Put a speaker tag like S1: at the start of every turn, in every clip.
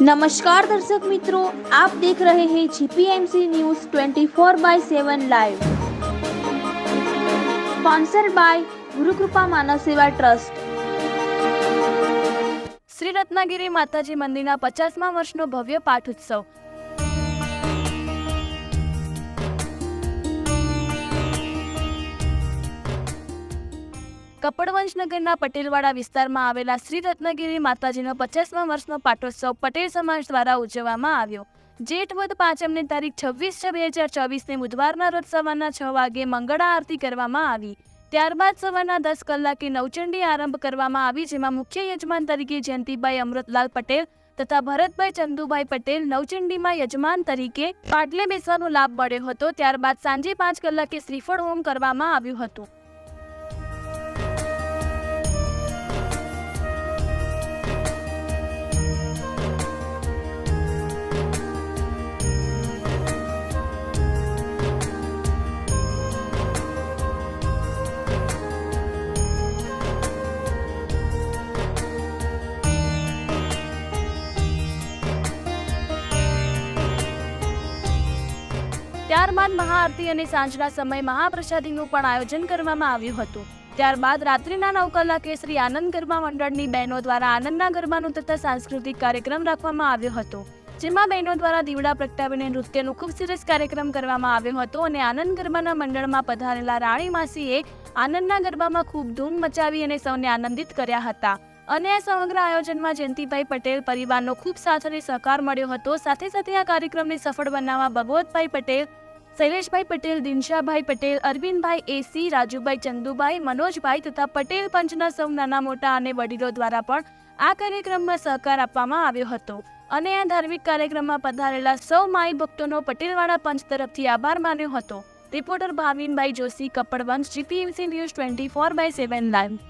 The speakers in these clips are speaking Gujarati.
S1: नमस्कार दर्शक मित्रों, आप देख रहे हैं जीपीएमसी news 24/7 live, sponsored by Gurukripa मानव सेवा ट्रस्ट।
S2: श्री रत्नागिरी माताजी मंदिरना 50મા વર્ષનો ભવ્ય પાઠ ઉત્સવ। કપડવંશનગરના પટેલવાડા વિસ્તારમાં આવેલા શ્રી રત્નાગીરી માતાજીનો 50મા વર્ષનો પાટોત્સવ પટેલ સમાજ દ્વારા ઉજવવામાં આવ્યો। જેઠ વદ પાંચમની તારીખ 26/6/2024ને બુધવારના રોજ સવારના 6 વાગે મંગળા આરતી કરવામાં આવી। ત્યારબાદ સવારના 10 કલાકે નવચંડી આરંભ કરવામાં આવી, જેમાં મુખ્ય યજમાન તરીકે જયંતિભાઈ અમૃતલાલ પટેલ તથા ભરતભાઈ ચંદુભાઈ પટેલ નવચંડીમાં યજમાન તરીકે પાટલે બેસવાનો લાભ મળ્યો હતો। ત્યારબાદ સાંજે 5 કલાકે શ્રીફળ હોમ કરવામાં આવ્યું હતું। ત્યારબાદ મહાઆરતી અને સાંજના સમયે મહાપ્રસાદીનું પણ આયોજન કરવામાં આવ્યું હતું। ત્યારબાદ રાત્રિના 9 કલાકે શ્રી આનંદ ગરબા મંડળની બહેનો દ્વારા આનંદના ગરબાનું તથા સાંસ્કૃતિક કાર્યક્રમ રાખવામાં આવ્યો હતો, જેમાં બહેનો દ્વારા દીવડા પ્રગટાવીને નૃત્યનું ખૂબ સરસ કાર્યક્રમ કરવામાં આવ્યો હતો અને આનંદ ગરબાના મંડળમાં પધારેલા રાણી માસીએ આનંદના ગરબામાં ખૂબ ધૂમ મચાવી અને સૌને આનંદિત કર્યા હતા। અને આ સમગ્ર આયોજનમાં જયંતિભાઈ પટેલ પરિવારનો ખૂબ સાથ અને સહકાર મળ્યો હતો। સાથે સાથે આ કાર્યક્રમને સફળ બનાવવા ભગવતભાઈ પટેલ, શૈલેષભાઈ પટેલ, દિનશાભાઈ પટેલ, અરવિંદભાઈ એસી, રાજુભાઈ ચંદુભાઈ, મનોજભાઈ તથા પટેલ પંચના સૌ નાના મોટા અને વડીલો દ્વારા પણ આ કાર્યક્રમમાં સહકાર આપવામાં આવ્યો હતો અને આ ધાર્મિક કાર્યક્રમમાં પધારેલા સૌ માઈ ભક્તોનો પટેલવાડા પંચ તરફથી આભાર માન્યો હતો। Reporter Bhavinbhai Joshi, Kapadvanj, GPMC news 24/7 live.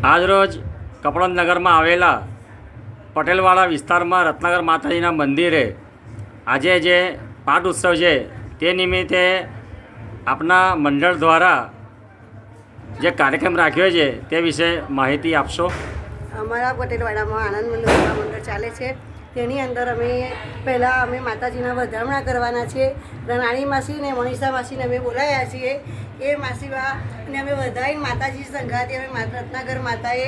S3: આજરોજ કપડવંજ આવેલા પટેલવાડા વિસ્તારમાં રત્નાકર માતાજીના મંદિરે આજે જે પાઠ ઉત્સવ છે તે નિમિત્તે આપના મંડળ દ્વારા જે કાર્યક્રમ રાખ્યો છે તે વિશે માહિતી આપશો.
S4: અમારા પટેલવાડામાં આનંદ મંડળ ચાલે છે. તેની અંદર અમે માતાજીના વધામણા કરવાના છે. રાણી માસી ને મનીષા માસીને અમે બોલાવ્યા છીએ. એ માસીને અમે વધાવીને માતાજી સંઘાથી અમે રત્નાકર માતાએ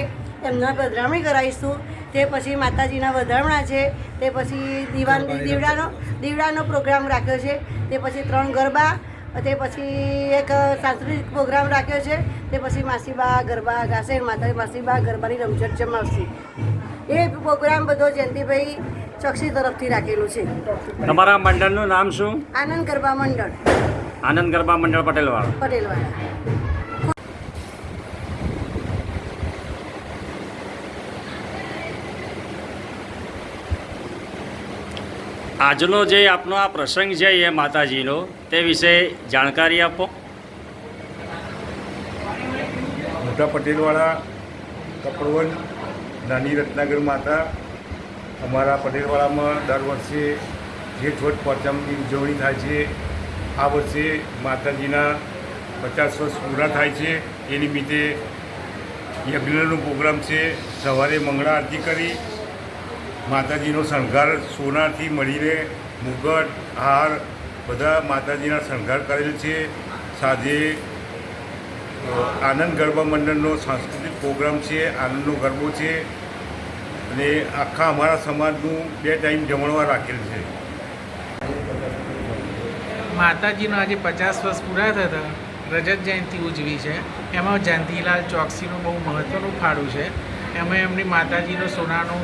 S4: એમના વધામણી કરાવીશું. તે પછી માતાજીના વધામણા છે. તે પછી દીવડાનો પ્રોગ્રામ રાખ્યો છે. તે પછી 3 ગરબા, તે પછી એક સાંસ્કૃતિક પ્રોગ્રામ રાખ્યો છે. તે પછી માસીબા ગરબા ગાશે, માસીબા ગરબાની રમઝટ જમાવશે. એ પ્રોગ્રામ બધો જયંતિભાઈ ચોકસી તરફથી રાખેલું છે.
S3: તમારા મંડળનું નામ શું?
S4: આનંદ ગરબા મંડળ.
S3: આનંદ ગરબા મંડળ
S4: પટેલવાડા.
S3: આજનો જે આપનો આ પ્રસંગ છે એ માતાજીનો, તે વિશે જાણકારી આપો.
S5: મોટા પટેલવાડા, કપડવંજ, નાની રત્નાકર માતા. અમારા પટેલવાડામાં દર વર્ષે જેઠ વદ પાંચમની ઉજવણી થાય છે. આ વર્ષે માતાજીના 50 વર્ષ પૂરા થાય છે. એ નિમિત્તે યજ્ઞનો પ્રોગ્રામ છે. સવારે મંગળા આરતી કરી માતાજીનો શણગાર સોનાથી મળીને મુગટ, હાર બધા માતાજીના શણગાર કરેલ છે. સાંજે આનંદ ગરબા મંડળનો સાંસ્કૃતિક પ્રોગ્રામ છે. આનંદનો ગરબો છે અને આખા અમારા સમાજનું 2 ટાઈમ જમણવાર રાખેલ છે.
S6: માતાજીનો આજે 50 વર્ષ પૂરા થતા રજત જયંતિ ઉજવી છે. એમાં જયંતિલાલ ચોકસીનું બહુ મહત્ત્વનું ફાળું છે. એમાં એમની માતાજીનો સોનાનો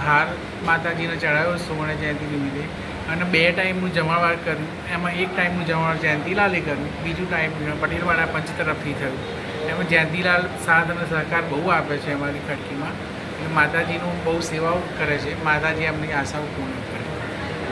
S6: હાર માતાજીને ચડાવ્યો સુવર્ણ જયંતિ નિમિત્તે અને 2 ટાઈમનું જમાડવાર કર્યું. એમાં 1 ટાઈમનું જમાડવાર જયંતિલાલે કર્યું, બીજું ટાઈમ પટેલવાડા પંચ તરફથી થયું. એમાં જયંતિલાલ સાથ અને સહકાર બહુ આપે છે અમારી ખડકીમાં. એટલે માતાજીનું બહુ સેવાઓ કરે છે. માતાજી એમની આશાઓ પૂર્ણ કરે.